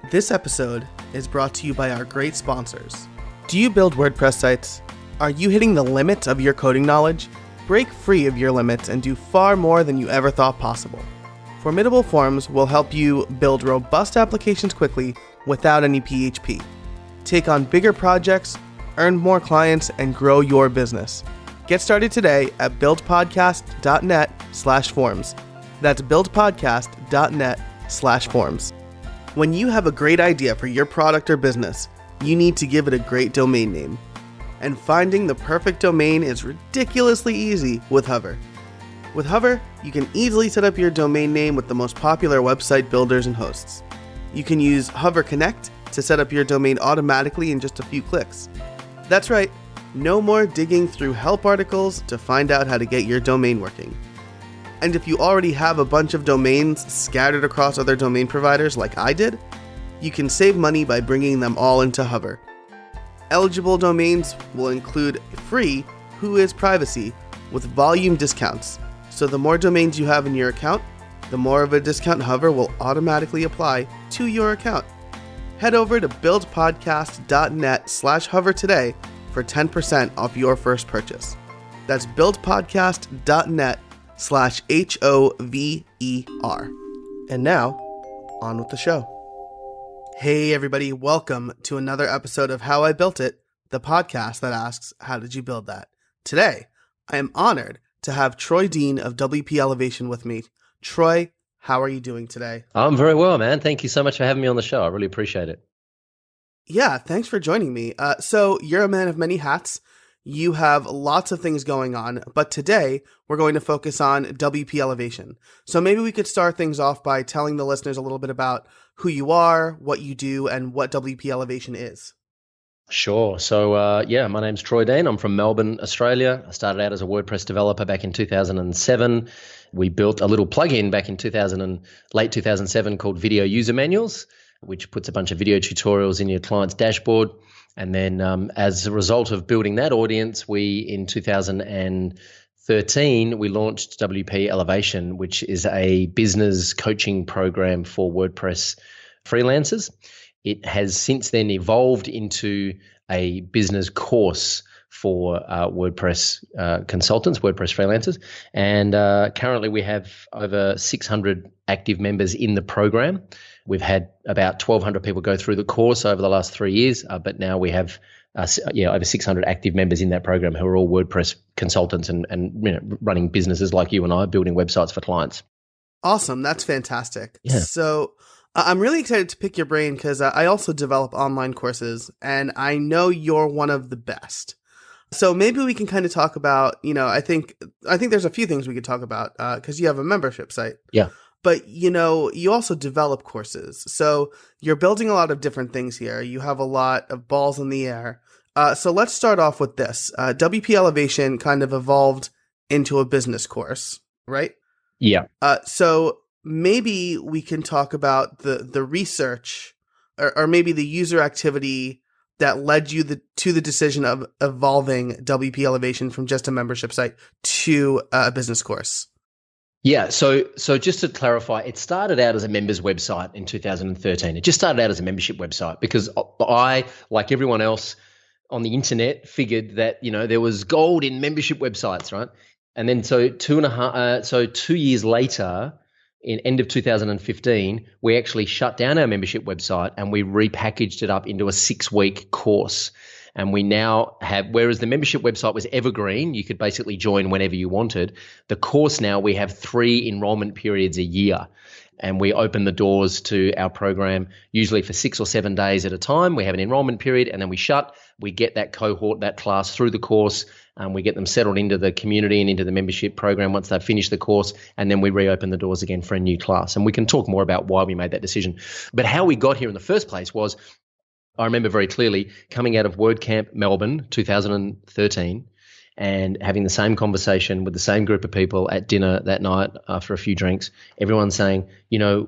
This episode is brought to you by our great sponsors. Do you build WordPress sites? Are you hitting the limit of your coding knowledge? Break free of your limits and do far more than you ever thought possible. Formidable Forms will help you build robust applications quickly without any PHP. Take on bigger projects, earn more clients, and grow your business. Get started today at buildpodcast.net/forms. That's buildpodcast.net/forms. When you have a great idea for your product or business, you need to give it a great domain name. And finding the perfect domain is ridiculously easy with Hover. With Hover, you can easily set up your domain name with the most popular website builders and hosts. You can use Hover Connect to set up your domain automatically in just a few clicks. That's right, no more digging through help articles to find out how to get your domain working. And if you already have a bunch of domains scattered across other domain providers like I did, you can save money by bringing them all into Hover. Eligible domains will include free Whois Privacy with volume discounts. So the more domains you have in your account, the more of a discount Hover will automatically apply to your account. Head over to buildpodcast.net/hover today for 10% off your first purchase. That's buildpodcast.net/HOVER. And now, on with the show. Hey everybody, welcome to another episode of How I Built It, the podcast that asks, how did you build that? Today, I am honored to have Troy Dean of WP Elevation with me. Troy, how are you doing today? I'm very well, man. Thank you so much for having me on the show. I really appreciate it. Yeah, thanks for joining me. So you're a man of many hats. You have lots of things going on, but today we're going to focus on WP Elevation. So maybe we could start things off by telling the listeners a little bit about who you are, what you do, and what WP Elevation is. Sure. So, my name's Troy Dean. I'm from Melbourne, Australia. I started out as a WordPress developer back in 2007. We built a little plugin back in late 2007 called Video User Manuals, which puts a bunch of video tutorials in your client's dashboard. And then as a result of building that audience, in 2013, we launched WP Elevation, which is a business coaching program for WordPress freelancers. It has since then evolved into a business course for WordPress consultants, WordPress freelancers. And currently we have over 600 active members in the program. We've had about 1,200 people go through the course over the last 3 years, but now we have over 600 active members in that program who are all WordPress consultants and running businesses like you and I, building websites for clients. Awesome. That's fantastic. Yeah. So I'm really excited to pick your brain because I also develop online courses, and I know you're one of the best. So maybe we can kind of talk about, I think there's a few things we could talk about because you have a membership site. Yeah. But, you also develop courses. So you're building a lot of different things here. You have a lot of balls in the air. So let's start off with this. WP Elevation kind of evolved into a business course, right? Yeah. So maybe we can talk about the research or maybe the user activity that led you to the decision of evolving WP Elevation from just a membership site to a business course. Yeah, so just to clarify, it started out as a members website in 2013. It just started out as a membership website because I, like everyone else on the internet, figured that there was gold in membership websites, right? And then 2 years later, in end of 2015, we actually shut down our membership website and we repackaged it up into a 6-week course. And we now have, whereas the membership website was evergreen, you could basically join whenever you wanted. The course now, we have 3 enrollment periods a year. And we open the doors to our program usually for 6 or 7 days at a time. We have an enrollment period and then we shut. We get that cohort, that class through the course, and we get them settled into the community and into the membership program once they've finished the course. And then we reopen the doors again for a new class. And we can talk more about why we made that decision. But how we got here in the first place was, I remember very clearly coming out of WordCamp Melbourne 2013 and having the same conversation with the same group of people at dinner that night after a few drinks, everyone saying,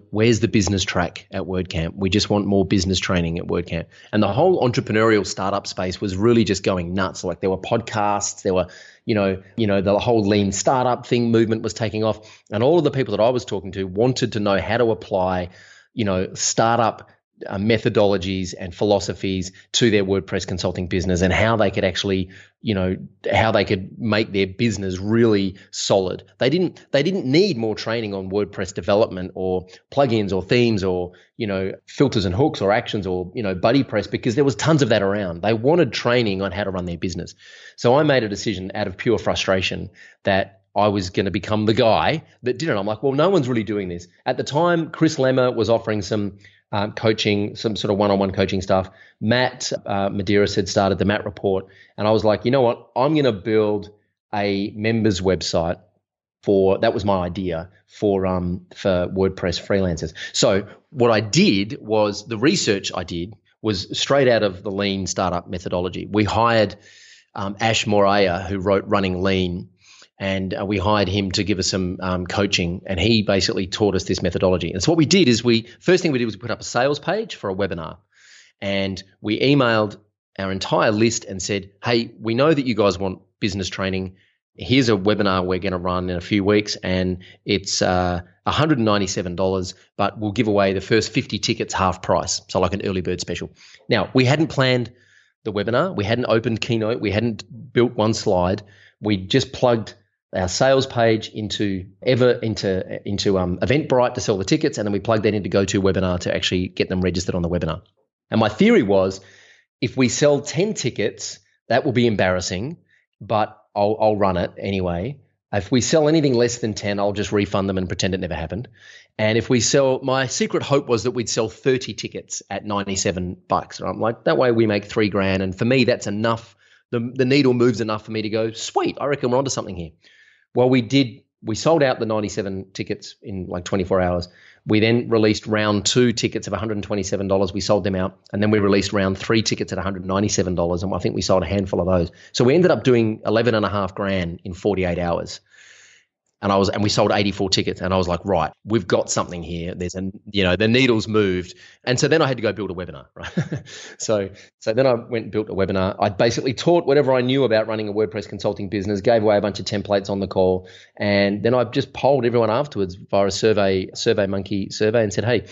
where's the business track at WordCamp? We just want more business training at WordCamp. And the whole entrepreneurial startup space was really just going nuts. Like there were podcasts, there were, the whole lean startup thing movement was taking off. And all of the people that I was talking to wanted to know how to apply, startup methodologies and philosophies to their WordPress consulting business, and how they could actually, how they could make their business really solid. They didn't need more training on WordPress development or plugins or themes or, filters and hooks or actions or, BuddyPress, because there was tons of that around. They wanted training on how to run their business. So I made a decision out of pure frustration that I was going to become the guy that did it. I'm like, well, no one's really doing this. At the time, Chris Lemmer was offering some coaching, some sort of one-on-one coaching stuff. Matt Medeiros had started the Matt Report. And I was like, you know what? I'm going to build a members website that was my idea for WordPress freelancers. So what I did was, the research I did was straight out of the lean startup methodology. We hired Ash Moraya, who wrote Running Lean, and we hired him to give us some coaching, and he basically taught us this methodology. And so what we did is, first thing we did was put up a sales page for a webinar, and we emailed our entire list and said, hey, we know that you guys want business training. Here's a webinar we're going to run in a few weeks, and it's $197, but we'll give away the first 50 tickets half price, so like an early bird special. Now, we hadn't planned the webinar. We hadn't opened Keynote. We hadn't built one slide. We just plugged our sales page into Eventbrite to sell the tickets, and then we plugged that into GoToWebinar to actually get them registered on the webinar. And my theory was, if we sell 10 tickets, that will be embarrassing, but I'll run it anyway. If we sell anything less than 10, I'll just refund them and pretend it never happened. And if we sell, my secret hope was that we'd sell 30 tickets at $97. And I'm like, that way we make $3,000. And for me, that's enough. The needle moves enough for me to go, sweet, I reckon we're onto something here. Well, we sold out the 97 tickets in like 24 hours. We then released round 2 tickets of $127. We sold them out. And then we released round 3 tickets at $197. And I think we sold a handful of those. So we ended up doing $11,500 in 48 hours. And we sold 84 tickets, and I was like, right, we've got something here. The needle's moved. And so then I had to go build a webinar, right? So then I went and built a webinar. I basically taught whatever I knew about running a WordPress consulting business, gave away a bunch of templates on the call. And then I just polled everyone afterwards via a SurveyMonkey survey and said, hey,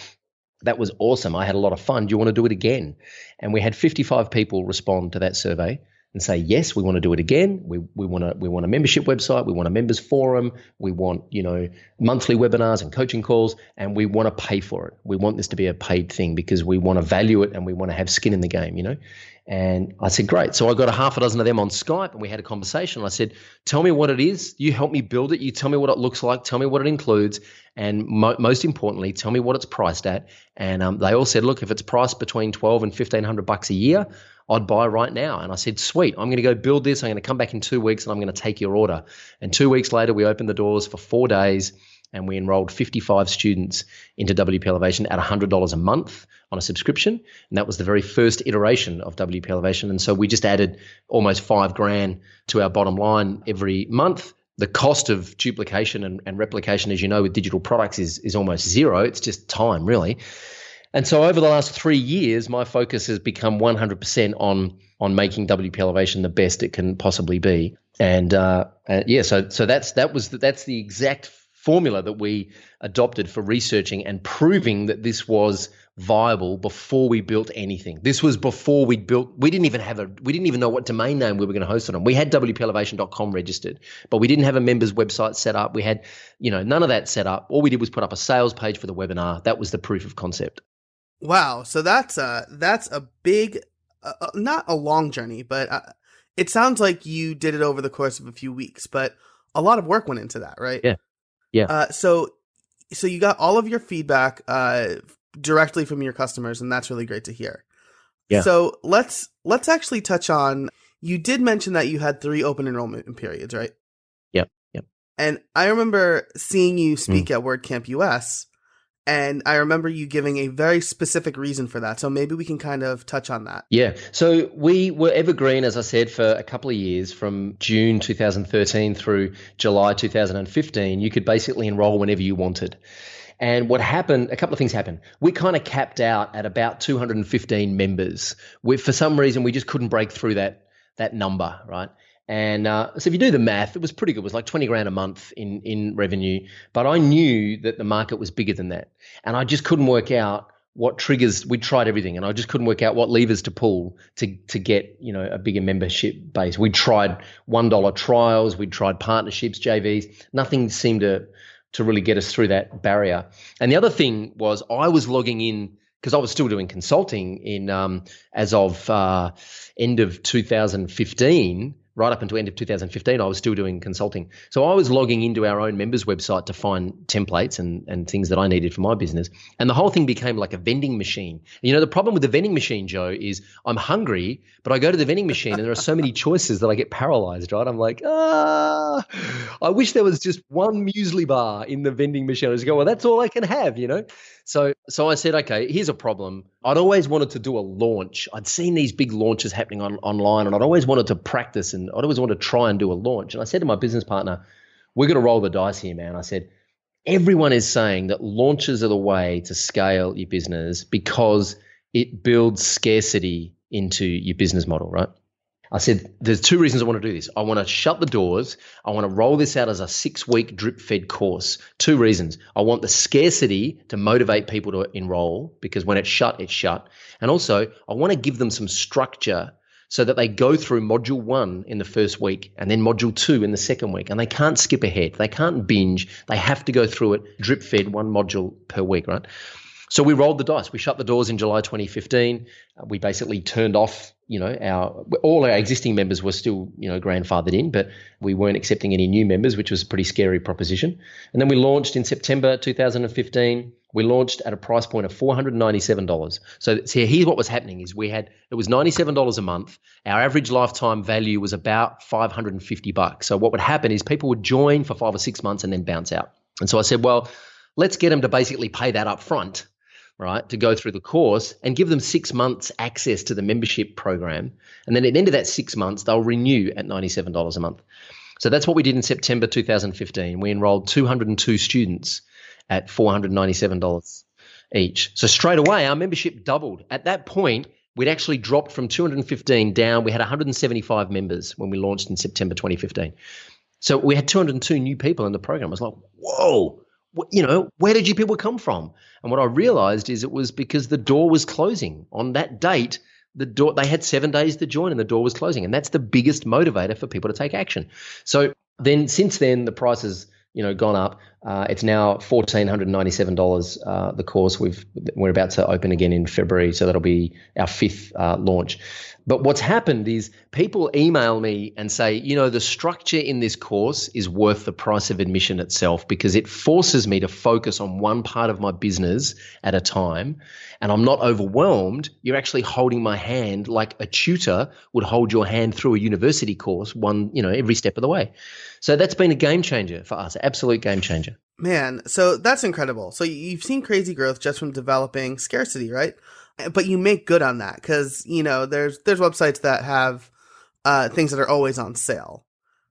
that was awesome. I had a lot of fun. Do you want to do it again? And we had 55 people respond to that survey and say, yes, we want to do it again. We want a membership website. We want a members forum. We want, monthly webinars and coaching calls, and we want to pay for it. We want this to be a paid thing because we want to value it and we want to have skin in the game, And I said, great. So I got a half a dozen of them on Skype, and we had a conversation. I said, tell me what it is. You help me build it. You tell me what it looks like. Tell me what it includes. And most importantly, tell me what it's priced at. And they all said, look, if it's priced between $1,200 and $1,500 a year, I'd buy right now. And I said, sweet, I'm going to go build this. I'm going to come back in 2 weeks and I'm going to take your order. And 2 weeks later, we opened the doors for 4 days and we enrolled 55 students into WP Elevation at $100 a month on a subscription. And that was the very first iteration of WP Elevation. And so we just added almost $5,000 to our bottom line every month. The cost of duplication and replication, as you know, with digital products is almost zero. It's just time, really. And so over the last 3 years, my focus has become 100% on making WP Elevation the best it can possibly be. And so that's the exact formula that we adopted for researching and proving that this was viable before we built anything. This was before we didn't even know what domain name we were going to host it on. We had WPElevation.com registered, but we didn't have a members website set up. We had, none of that set up. All we did was put up a sales page for the webinar. That was the proof of concept. Wow. So that's a big, not a long journey, but it sounds like you did it over the course of a few weeks, but a lot of work went into that, right? Yeah. Yeah. So you got all of your feedback directly from your customers, and that's really great to hear. Yeah. So let's actually touch on, you did mention that you had 3 open enrollment periods, right? Yep. Yep. And I remember seeing you speak at WordCamp US, and I remember you giving a very specific reason for that. So maybe we can kind of touch on that. Yeah. So we were evergreen, as I said, for a couple of years, from June 2013 through July 2015. You could basically enroll whenever you wanted. And what happened, a couple of things happened. We kind of capped out at about 215 members. For some reason, we just couldn't break through that number, right? And so if you do the math, it was pretty good. It was like $20,000 a month in revenue. But I knew that the market was bigger than that. And I just couldn't work out what triggers. We tried everything, and I just couldn't work out what levers to pull to get a bigger membership base. We tried $1 trials, we tried partnerships, JVs. Nothing seemed to really get us through that barrier. And the other thing was I was logging in because I was still doing consulting in as of end of 2015. Right up until end of 2015, I was still doing consulting. So I was logging into our own members website to find templates and things that I needed for my business. And the whole thing became like a vending machine. The problem with the vending machine, Joe, is I'm hungry, but I go to the vending machine and there are so many choices that I get paralyzed, right? I'm like, I wish there was just one muesli bar in the vending machine. I just go, well, that's all I can have, So I said, okay, here's a problem. I'd always wanted to do a launch. I'd seen these big launches happening online, and I'd always wanted to practice, and I'd always wanted to try and do a launch. And I said to my business partner, we're going to roll the dice here, man. I said, everyone is saying that launches are the way to scale your business because it builds scarcity into your business model, right? I said, there's two reasons I want to do this. I want to shut the doors. I want to roll this out as a 6-week drip-fed course. Two reasons. I want the scarcity to motivate people to enroll because when it's shut, it's shut. And also, I want to give them some structure so that they go through module 1 in the first week and then module 2 in the second week. And they can't skip ahead. They can't binge. They have to go through it drip-fed, one module per week, right? So we rolled the dice. We shut the doors in July 2015. We basically turned off, all our existing members were still, grandfathered in, but we weren't accepting any new members, which was a pretty scary proposition. And then we launched in September 2015. We launched at a price point of $497. So here's what was happening is it was $97 a month. Our average lifetime value was about $550. So what would happen is people would join for 5 or 6 months and then bounce out. And so I said, well, let's get them to basically pay that up front, right, to go through the course and give them 6 months access to the membership program. And then at the end of that 6 months, they'll renew at $97 a month. So that's what we did in September 2015. We enrolled 202 students at $497 each. So straight away, our membership doubled. At that point, we'd actually dropped from 215 down. We had 175 members when we launched in September 2015. So we had 202 new people in the program. I was like, whoa. Where did you people come from? And what I realized is it was because the door was closing. On that date, they had 7 days to join and the door was closing. And that's the biggest motivator for people to take action. So then since then, the price has gone up. It's now $1,497, the course. We're about to open again in February, so that'll be our 5th launch. But what's happened is people email me and say, the structure in this course is worth the price of admission itself because it forces me to focus on one part of my business at a time, and I'm not overwhelmed. You're actually holding my hand like a tutor would hold your hand through a university course, every step of the way. So that's been a game changer for us, absolute game changer. Man, so that's incredible. So you've seen crazy growth just from developing scarcity, right? But you make good on that because, there's websites that have things that are always on sale.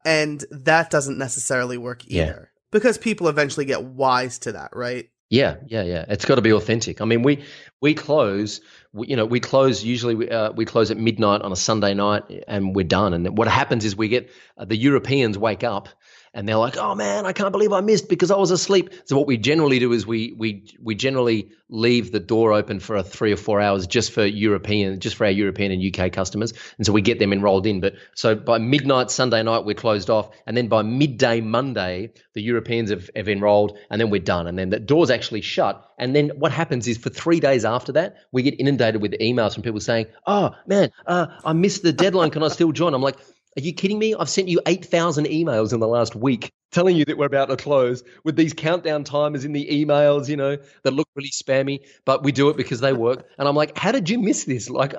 And that doesn't necessarily work either because people eventually get wise to that, right? Yeah. It's got to be authentic. I mean, we close, usually we close at midnight on a Sunday night and we're done. And what happens is we get the Europeans wake up and they're like, oh man, I can't believe I missed because I was asleep. So what we generally do is we generally leave the door open for 3 or 4 hours just for our European and UK customers. And so we get them enrolled in. But so by midnight Sunday night, we're closed off. And then by midday Monday, the Europeans have enrolled and then we're done. And then the door's actually shut. And then what happens is for 3 days after that, we get inundated with emails from people saying, oh man, I missed the deadline. Can I still join? I'm like, are you kidding me? I've sent you 8,000 emails in the last week telling you that we're about to close with these countdown timers in the emails, that look really spammy, but we do it because they work. And I'm like, how did you miss this? Like,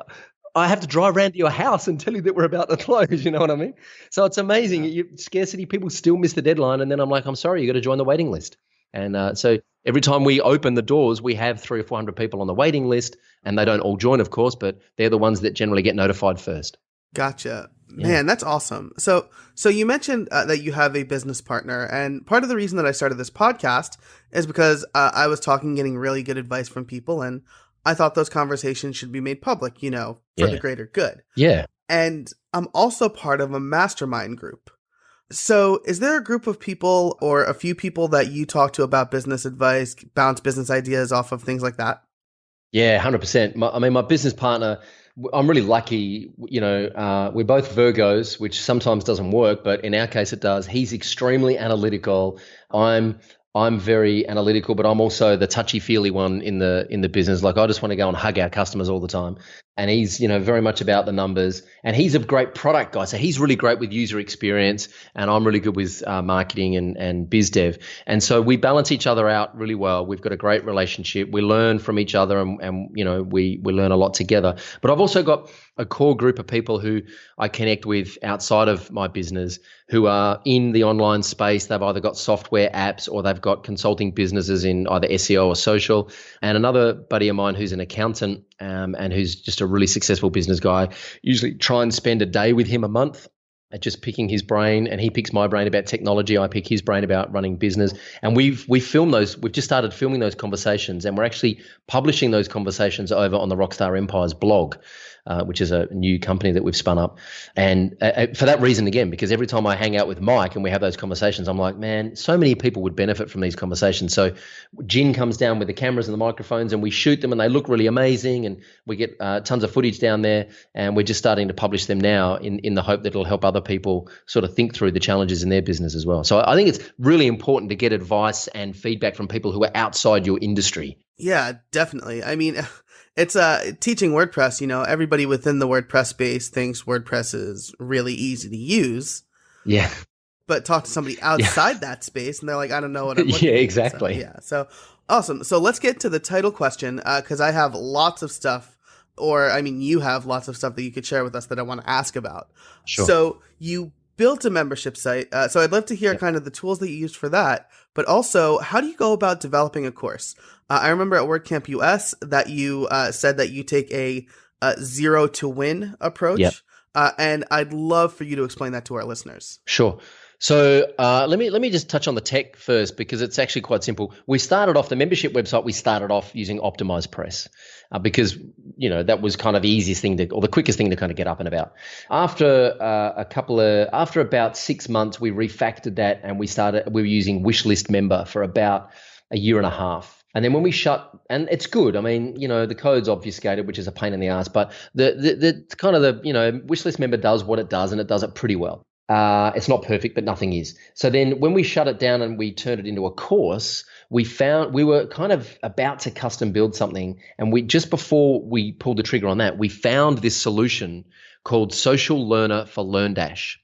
I have to drive around to your house and tell you that we're about to close. You know what I mean? So it's amazing. Scarcity, people still miss the deadline. And then I'm like, I'm sorry, you got to join the waiting list. And so every time we open the doors, we have 300 or 400 people on the waiting list, and they don't all join, of course, but they're the ones that generally get notified first. Gotcha. Man, that's awesome. So you mentioned that you have a business partner, and part of the reason that I started this podcast is because I was getting really good advice from people, and I thought those conversations should be made public, for the greater good. Yeah. And I'm also part of a mastermind group. So is there a group of people or a few people that you talk to about business advice, bounce business ideas off of, things like that? Yeah, 100%. I mean, my business partner, I'm really lucky. We're both Virgos, which sometimes doesn't work, but in our case, it does. He's extremely analytical. I'm I'm very analytical, but I'm also the touchy-feely one in the business. Like I just want to go and hug our customers all the time. And he's, very much about the numbers. And he's a great product guy, so he's really great with user experience, and I'm really good with marketing and biz dev. And so we balance each other out really well. We've got a great relationship. We learn from each other, and we learn a lot together. But I've also got a core group of people who I connect with outside of my business who are in the online space. They've either got software apps or they've got consulting businesses in either SEO or social. And another buddy of mine who's an accountant and who's just a really successful business guy, usually try and spend a day with him a month at just picking his brain, and he picks my brain about technology. I pick his brain about running business, and we film those. We've just started filming those conversations, and we're actually publishing those conversations over on the Rockstar Empires blog, which is a new company that we've spun up. And for that reason, again, because every time I hang out with Mike and we have those conversations, I'm like, man, so many people would benefit from these conversations. So Jin comes down with the cameras and the microphones, and we shoot them, and they look really amazing, and we get tons of footage down there, and we're just starting to publish them now in the hope that it'll help other people sort of think through the challenges in their business as well. So I think it's really important to get advice and feedback from people who are outside your industry. Yeah, definitely. I mean, it's teaching WordPress, everybody within the WordPress space thinks WordPress is really easy to use. Yeah. But talk to somebody outside that space and they're like, I don't know what I'm looking Yeah, at. exactly. So awesome. So let's get to the title question, because I have lots of stuff, you have lots of stuff that you could share with us that I want to ask about. Sure. So you built a membership site. So I'd love to hear kind of the tools that you used for that, but also how do you go about developing a course? I remember at WordCamp US that you said that you take a zero to win approach. Yep. And I'd love for you to explain that to our listeners. Sure. So let me just touch on the tech first, because it's actually quite simple. We started off the membership website. We started off using Optimized Press because that was kind of the easiest thing or the quickest thing to kind of get up and about. After after about 6 months, we refactored that and we were using Wishlist Member for about a year and a half. And then when we and it's good. I mean, the code's obfuscated, which is a pain in the ass, but the kind of Wishlist Member does what it does, and it does it pretty well. It's not perfect, but nothing is. So then when we shut it down and we turned it into a course, we were kind of about to custom build something. And just before we pulled the trigger on that, we found this solution called Social Learner for LearnDash.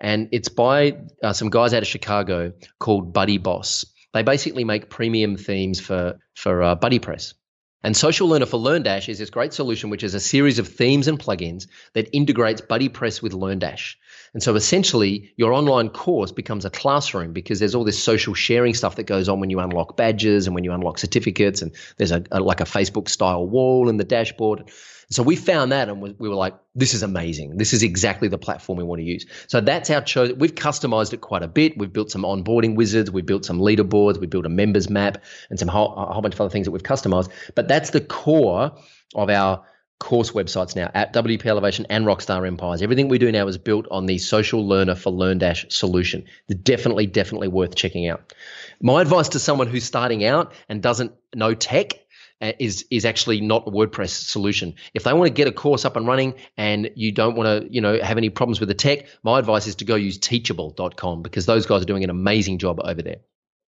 And it's by some guys out of Chicago called Buddy Boss. They basically make premium themes for BuddyPress. And Social Learner for LearnDash is this great solution, which is a series of themes and plugins that integrates BuddyPress with LearnDash. And so essentially, your online course becomes a classroom because there's all this social sharing stuff that goes on when you unlock badges and when you unlock certificates, and there's like a Facebook-style wall in the dashboard. So we found that, and we were like, this is amazing. This is exactly the platform we want to use. So that's our choice. We've customized it quite a bit. We've built some onboarding wizards. We've built some leaderboards. We built a members map and a whole bunch of other things that we've customized. But that's the core of our course websites now at WP Elevation and Rockstar Empires. Everything we do now is built on the Social Learner for LearnDash solution. It's definitely worth checking out. My advice to someone who's starting out and doesn't know tech is actually not a WordPress solution. If they want to get a course up and running and you don't want to, have any problems with the tech, my advice is to go use teachable.com, because those guys are doing an amazing job over there.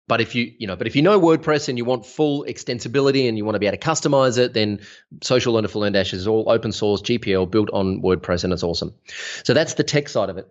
But if you know WordPress and you want full extensibility and you want to be able to customize it, then Social Learner for LearnDash is all open source GPL built on WordPress, and it's awesome. So that's the tech side of it.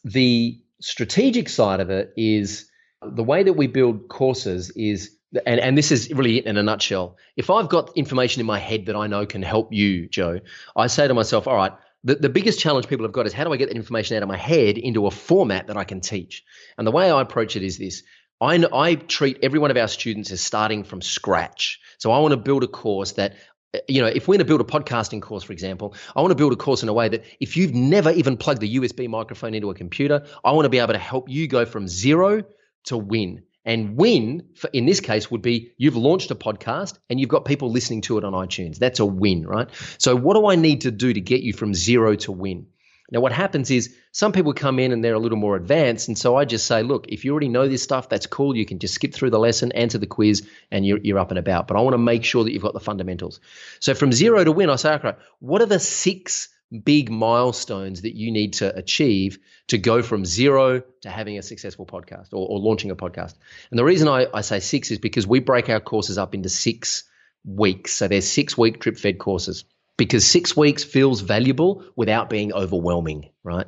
The strategic side of it is the way that we build courses is, and this is really it in a nutshell. If I've got information in my head that I know can help you, Joe, I say to myself, all right, the biggest challenge people have got is how do I get that information out of my head into a format that I can teach? And the way I approach it is this. I treat every one of our students as starting from scratch. So I want to build a course that, if we're going to build a podcasting course, for example, I want to build a course in a way that if you've never even plugged a USB microphone into a computer, I want to be able to help you go from zero to win. And win, in this case, would be you've launched a podcast and you've got people listening to it on iTunes. That's a win, right? So what do I need to do to get you from zero to win? Now, what happens is some people come in and they're a little more advanced. And so I just say, look, if you already know this stuff, that's cool. You can just skip through the lesson, answer the quiz, and you're up and about. But I want to make sure that you've got the fundamentals. So from zero to win, I say, okay, what are the 6 big milestones that you need to achieve to go from zero to having a successful podcast or launching a podcast? And the reason I say 6 is because we break our courses up into 6 weeks. So there's 6-week drip fed courses, because 6 weeks feels valuable without being overwhelming, right?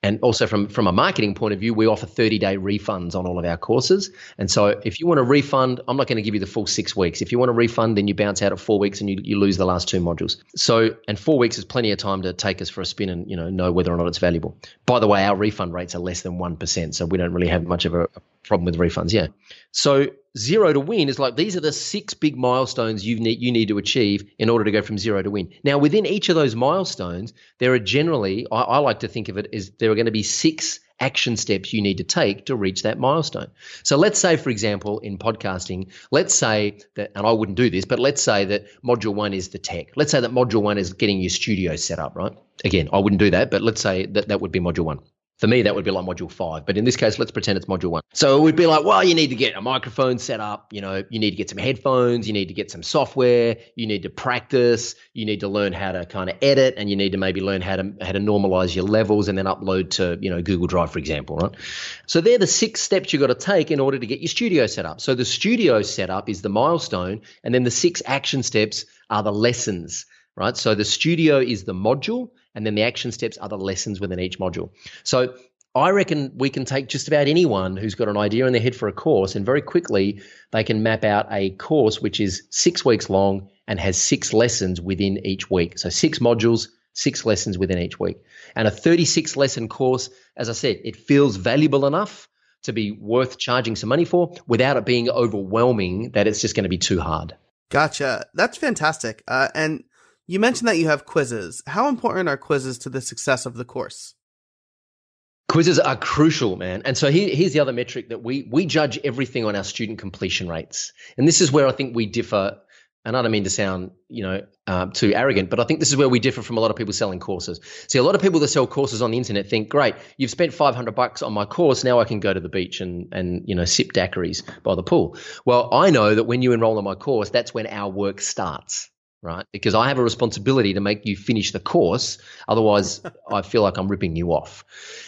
And also from a marketing point of view, we offer 30-day refunds on all of our courses. And so if you want a refund, I'm not going to give you the full 6 weeks. If you want a refund, then you bounce out at 4 weeks and you lose the last 2 modules. So, and 4 weeks is plenty of time to take us for a spin and, know whether or not it's valuable. By the way, our refund rates are less than 1%. So we don't really have much of a problem with refunds. Yeah. So zero to win is like, these are the 6 big milestones you need to achieve in order to go from zero to win. Now, within each of those milestones, there are generally, I like to think of it as there are going to be 6 action steps you need to take to reach that milestone. So let's say, for example, in podcasting, let's say that, and I wouldn't do this, but let's say that module 1 is the tech. Let's say that module 1 is getting your studio set up, right? Again, I wouldn't do that, but let's say that would be module 1. For me, that would be like module 5. But in this case, let's pretend it's module 1. So it would be like, well, you need to get a microphone set up. You need to get some headphones. You need to get some software. You need to practice. You need to learn how to kind of edit, and you need to maybe learn how to normalize your levels and then upload to, Google Drive, for example, right? So they're the 6 steps you've got to take in order to get your studio set up. So the studio setup is the milestone, and then the 6 action steps are the lessons, right? So the studio is the module, and then the action steps are the lessons within each module. So I reckon we can take just about anyone who's got an idea in their head for a course, and very quickly they can map out a course which is 6 weeks long and has 6 lessons within each week. So 6 modules, 6 lessons within each week. And a 36-lesson course, as I said, it feels valuable enough to be worth charging some money for without it being overwhelming that it's just going to be too hard. Gotcha. That's fantastic. And you mentioned that you have quizzes. How important are quizzes to the success of the course? Quizzes are crucial, man. And so here's the other metric that we judge everything on our student completion rates. And this is where I think we differ. And I don't mean to sound, too arrogant, but I think this is where we differ from a lot of people selling courses. See, a lot of people that sell courses on the internet think, great, you've spent $500 on my course. Now I can go to the beach and sip daiquiris by the pool. Well, I know that when you enroll in my course, that's when our work starts. Right? Because I have a responsibility to make you finish the course. Otherwise, I feel like I'm ripping you off.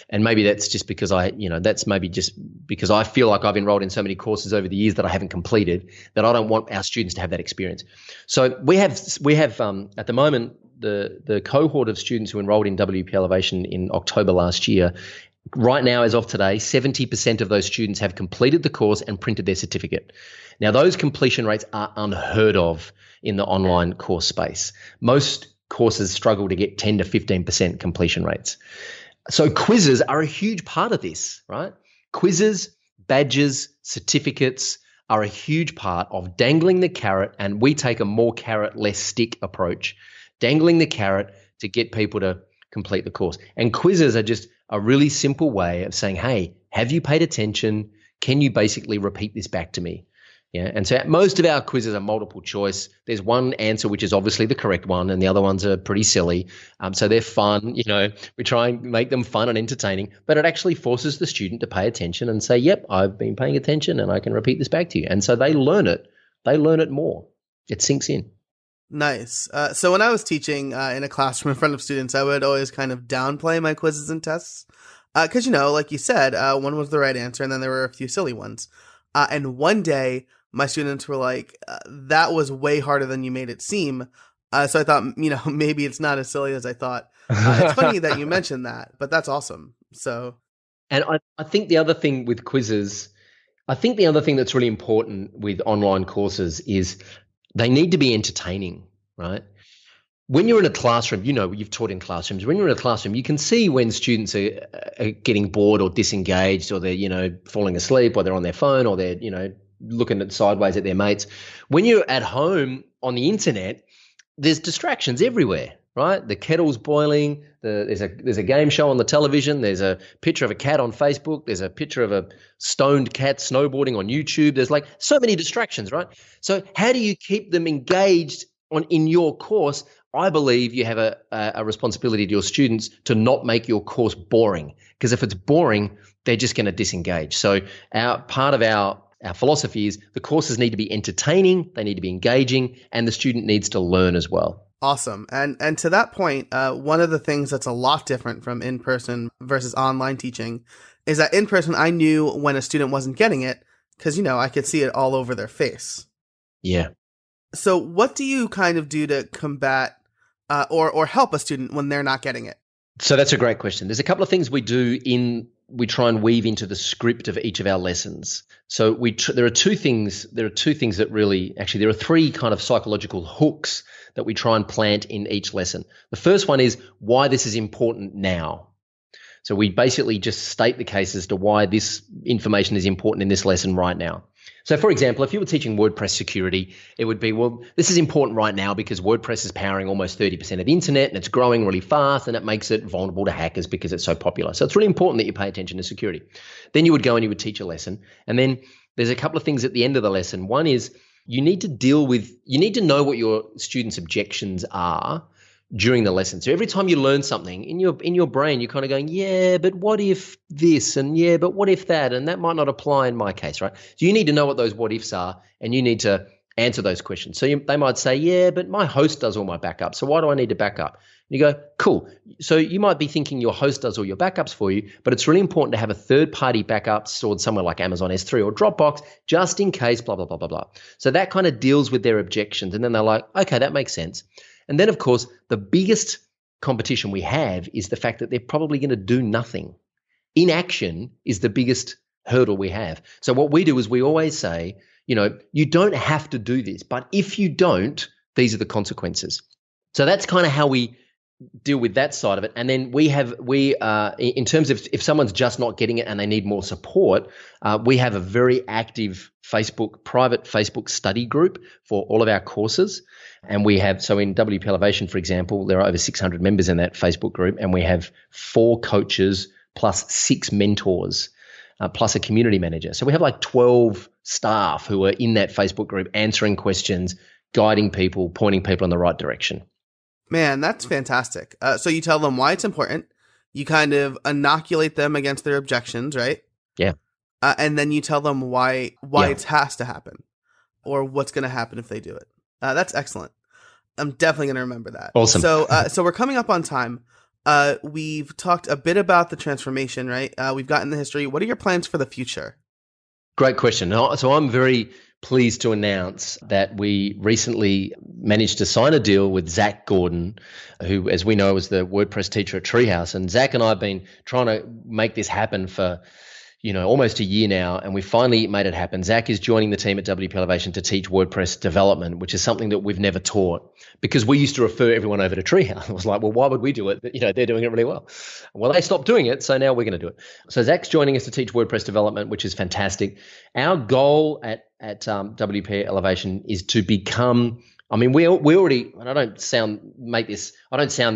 And maybe that's just because that's maybe just because I feel like I've enrolled in so many courses over the years that I haven't completed, that I don't want our students to have that experience. So we have at the moment, the cohort of students who enrolled in WP Elevation in October last year, right now, as of today, 70% of those students have completed the course and printed their certificate. Now, those completion rates are unheard of in the online course space. Most courses struggle to get 10 to 15% completion rates. So quizzes are a huge part of this, right? Quizzes, badges, certificates are a huge part of dangling the carrot, and we take a more carrot, less stick approach, dangling the carrot to get people to complete the course. And quizzes are just a really simple way of saying, hey, have you paid attention? Can you basically repeat this back to me? Yeah. And so most of our quizzes are multiple choice. There's one answer, which is obviously the correct one, and the other ones are pretty silly. So they're fun. We try and make them fun and entertaining, but it actually forces the student to pay attention and say, yep, I've been paying attention and I can repeat this back to you. And so they learn it. They learn it more. It sinks in. Nice. So when I was teaching in a classroom in front of students, I would always kind of downplay my quizzes and tests. Because, like you said, one was the right answer, and then there were a few silly ones. And one day, my students were like, that was way harder than you made it seem. So I thought, maybe it's not as silly as I thought. It's funny that you mentioned that, but that's awesome. So, and I think the other thing with quizzes, the other thing that's really important with online courses is they need to be entertaining, right? When you're in a classroom, you've taught in classrooms. When you're in a classroom, you can see when students are getting bored or disengaged, or they're, falling asleep, or they're on their phone, or they're, looking sideways at their mates. When you're at home on the internet, there's distractions everywhere, right? The kettle's boiling. There's a game show on the television. There's a picture of a cat on Facebook. There's a picture of a stoned cat snowboarding on YouTube. There's like so many distractions, right? So how do you keep them engaged in your course I believe you have a responsibility to your students to not make your course boring, because if it's boring, they're just going to disengage. So part of our philosophy is the courses need to be entertaining, they need to be engaging, and the student needs to learn as well. Awesome. And to that point, one of the things that's a lot different from in-person versus online teaching is that in person, I knew when a student wasn't getting it because, I could see it all over their face. Yeah. So what do you kind of do to combat or help a student when they're not getting it? So that's a great question. There's a couple of things we do we try and weave into the script of each of our lessons. So there are two things that really, actually there are three kind of psychological hooks that we try and plant in each lesson. The first one is why this is important now. So we basically just state the case as to why this information is important in this lesson right now. So for example, if you were teaching WordPress security, it would be, well, this is important right now because WordPress is powering almost 30% of the internet and it's growing really fast and it makes it vulnerable to hackers because it's so popular. So it's really important that you pay attention to security. Then you would go and you would teach a lesson. And then there's a couple of things at the end of the lesson. One is you need to know what your students' objections are during the lesson. So every time you learn something in your brain, you're kind of going, yeah, but what if this, and yeah, but what if that, and that might not apply in my case, right? So you need to know what those what ifs are, and you need to answer those questions. So they might say, yeah, but my host does all my backups, so why do I need to back up? And you go, cool. So you might be thinking your host does all your backups for you, but it's really important to have a third-party backup stored somewhere like Amazon S3 or Dropbox, just in case, blah, blah, blah, blah, blah. So that kind of deals with their objections, and then they're like, okay, that makes sense. And then, of course, the biggest competition we have is the fact that they're probably going to do nothing. Inaction is the biggest hurdle we have. So what we do is we always say, you don't have to do this, but if you don't, these are the consequences. So that's kind of how we deal with that side of it. And then in terms of if someone's just not getting it and they need more support, we have a very active private Facebook study group for all of our courses. And so in WP Elevation, for example, there are over 600 members in that Facebook group, and we have 4 coaches plus 6 mentors, plus a community manager. So we have like 12 staff who are in that Facebook group answering questions, guiding people, pointing people in the right direction. Man, that's fantastic. So you tell them why it's important. You kind of inoculate them against their objections, right? Yeah. And then you tell them why it has to happen or what's going to happen if they do it. That's excellent. I'm definitely going to remember that. Awesome. So we're coming up on time. We've talked a bit about the transformation, right? We've gotten the history. What are your plans for the future? Great question. So I'm very pleased to announce that we recently managed to sign a deal with Zach Gordon, who, as we know, was the WordPress teacher at Treehouse. And Zach and I have been trying to make this happen for almost a year now, and we finally made it happen. Zach is joining the team at WP Elevation to teach WordPress development, which is something that we've never taught because we used to refer everyone over to Treehouse. It was like, well, why would we do it? They're doing it really well. Well, they stopped doing it, so now we're going to do it. So Zach's joining us to teach WordPress development, which is fantastic. Our goal at WP Elevation is to become, we already, and I don't sound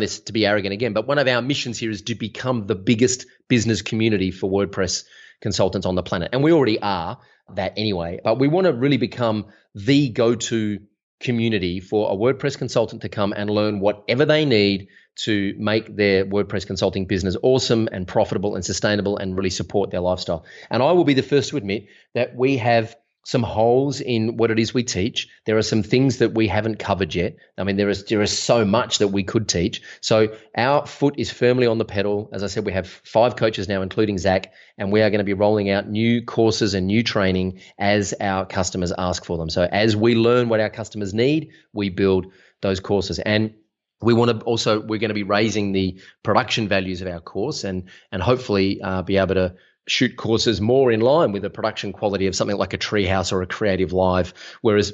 this to be arrogant again, but one of our missions here is to become the biggest business community for WordPress consultants on the planet. And we already are that anyway, but we want to really become the go-to community for a WordPress consultant to come and learn whatever they need to make their WordPress consulting business awesome and profitable and sustainable and really support their lifestyle. And I will be the first to admit that we have some holes in what it is we teach. There are some things that we haven't covered yet. There is so much that we could teach. So our foot is firmly on the pedal. As I said, we have 5 coaches now, including Zach, and we are going to be rolling out new courses and new training as our customers ask for them. So as we learn what our customers need, we build those courses. And we're going to be raising the production values of our course and hopefully be able to shoot courses more in line with the production quality of something like a Treehouse or a Creative Live, whereas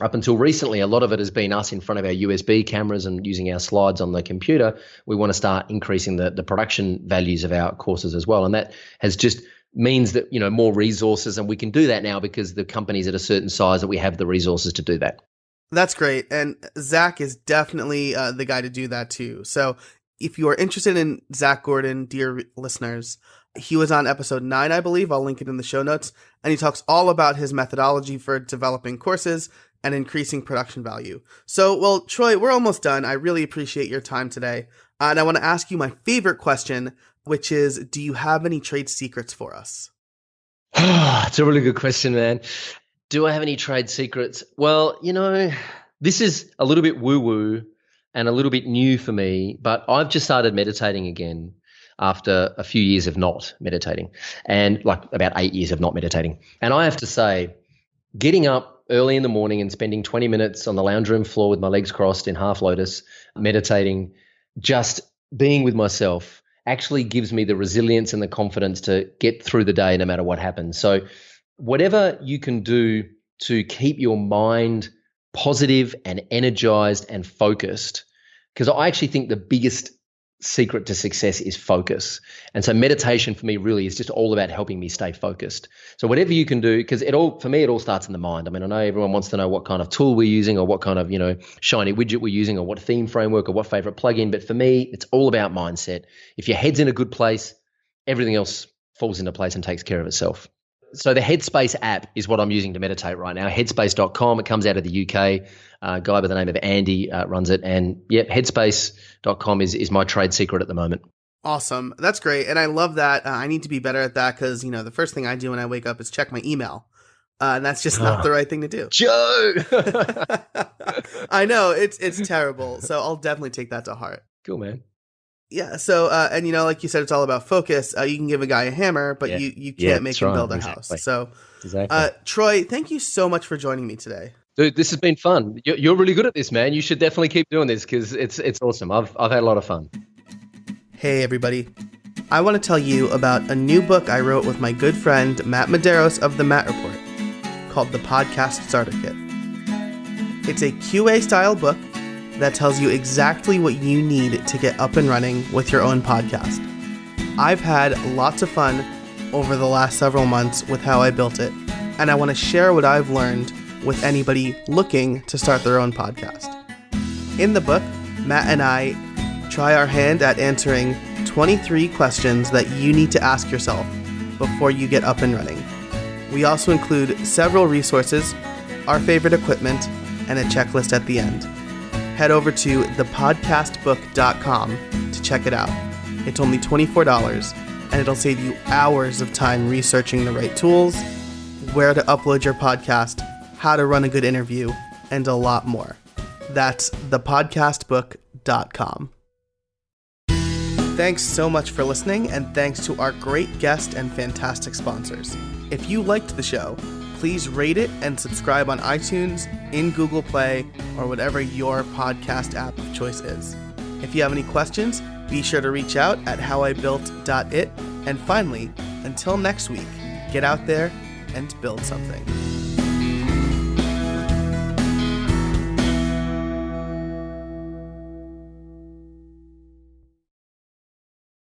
up until recently, a lot of it has been us in front of our USB cameras and using our slides on the computer. We want to start increasing the production values of our courses as well, and that has just means that more resources, and we can do that now because the company's at a certain size that we have the resources to do that. That's great, and Zach is definitely the guy to do that too. So if you are interested in Zach Gordon, dear listeners, he was on episode 9, I believe. I'll link it in the show notes. And he talks all about his methodology for developing courses. and increasing production value. So, well, Troy, we're almost done. I really appreciate your time today. And I want to ask you my favorite question, which is, do you have any trade secrets for us? It's a really good question, man. Do I have any trade secrets? Well, this is a little bit woo-woo and a little bit new for me, but I've just started meditating again after a few years of not meditating, and like about 8 years of not meditating. And I have to say, getting up early in the morning and spending 20 minutes on the lounge room floor with my legs crossed in half lotus, meditating, just being with myself, actually gives me the resilience and the confidence to get through the day no matter what happens. So whatever you can do to keep your mind positive and energized and focused, because I actually think the biggest secret to success is focus. And so meditation for me really is just all about helping me stay focused. So whatever you can do, because for me, it all starts in the mind. I mean, I know everyone wants to know what kind of tool we're using or what kind of, shiny widget we're using or what theme framework or what favorite plugin. But for me, it's all about mindset. If your head's in a good place, everything else falls into place and takes care of itself. So the Headspace app is what I'm using to meditate right now, headspace.com. It comes out of the UK. A guy by the name of Andy runs it. And headspace.com is my trade secret at the moment. Awesome. That's great. And I love that. I need to be better at that because, the first thing I do when I wake up is check my email. And that's just not the right thing to do. Joe! I know. It's terrible. So I'll definitely take that to heart. Cool, man. Yeah. So, and like you said, it's all about focus. You can give a guy a hammer, but you can't make him build a house. So, Troy, thank you so much for joining me today. Dude, this has been fun. You're really good at this, man. You should definitely keep doing this because it's awesome. I've had a lot of fun. Hey, everybody. I want to tell you about a new book I wrote with my good friend Matt Medeiros of the Matt Report called The Podcast Starter Kit. It's a QA-style book that tells you exactly what you need to get up and running with your own podcast. I've had lots of fun over the last several months with how I built it, and I want to share what I've learned with anybody looking to start their own podcast. In the book, Matt and I try our hand at answering 23 questions that you need to ask yourself before you get up and running. We also include several resources, our favorite equipment, and a checklist at the end. Head over to thepodcastbook.com to check it out. It's only $24, and it'll save you hours of time researching the right tools, where to upload your podcast, how to run a good interview, and a lot more. That's thepodcastbook.com. Thanks so much for listening, and thanks to our great guest and fantastic sponsors. If you liked the show, please rate it and subscribe on iTunes, in Google Play, or whatever your podcast app of choice is. If you have any questions, be sure to reach out at howibuilt.it. And finally, until next week, get out there and build something.